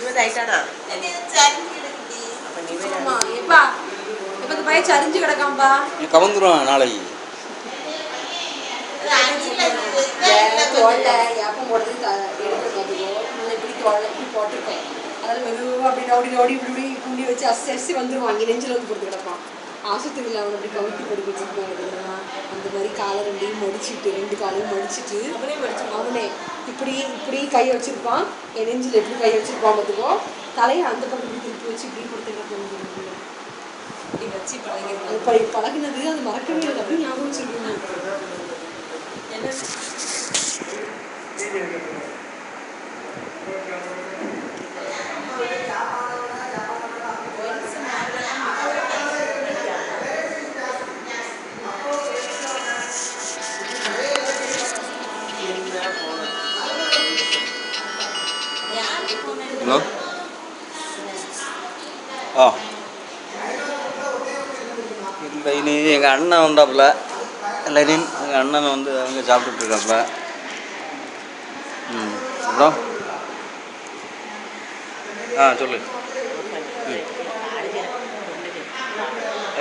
20 ஆயிட்டானா? சரிஞ்சு கிடக்காம்பா கவுந்துருவான் நாளைக்கு. தோல்ல ஏப்பம் போடுறது எடுக்கிறதுக்கோ இப்படி தோல்ல இப்படி போட்டிருக்கேன். அதில் மெதுவாக அப்படி நோடி இப்படி குண்டி வச்சு அரிசி வந்துடுவான். இங்கே நெஞ்சில் வந்து கொடுத்து கிடப்பான். ஆசத்துக்கு அவனை அப்படி கவுத்தி படுக்க வச்சுருப்பாங்க. அந்த மாதிரி காலை ரெண்டையும் மடிச்சுட்டு 2 காலையும் மடிச்சுட்டு அவனே இப்படி இப்படி கை வச்சிருப்பான். என் நெஞ்சில் எப்படி கை வச்சிருப்பான் பார்த்துக்கோ. தலையை அந்த பக்கம் திருப்பி வச்சு இப்படி கொடுத்து கிடப்பான். பழகினது அது மறக்கவே இல்லை. அப்படின்னு ஞாபகம் வச்சிருக்கீங்க. ஹலோ. இல்லை இனி எங்கள் அண்ணன் வந்தாப்புல. லெனின் எங்கள் அண்ணன் வந்து அவங்க சாப்பிட்டுட்ருக்காப்புல. அப்புறம் சொல்லு.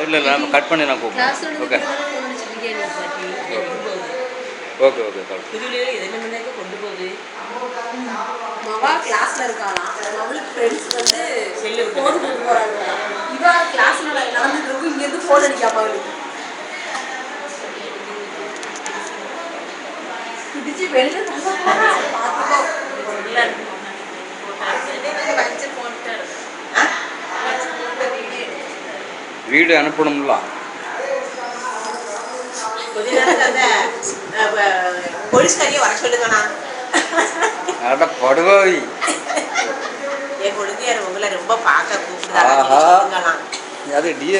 இல்லை நம்ம கட் பண்ணி நான் கூப்பிடுறேன். ஓகே ஓகே ஓகே கொண்டு போகுது. மவா கிளாஸ்ல இருக்காளாம். அவளுக்கு ஃப்ரெண்ட்ஸ் வந்து ஃபோன் கொண்டு போறாங்க. இவா கிளாஸ்ல நடந்துட்டு இருக்கும். இங்கேருந்து ஃபோன் அடிக்காம அவளுக்கு பிடிச்சி வெளியில பார்த்துக்கோ. வீடு அனுப்பணும்ல. போலீஸ்காரியை வர சொல்லுங்கண்ணா. அட படுவாய். என் குழந்தையார் உங்களை ரொம்ப பார்க்க கூப்பிடுறாங்க. அது டிஎஸ்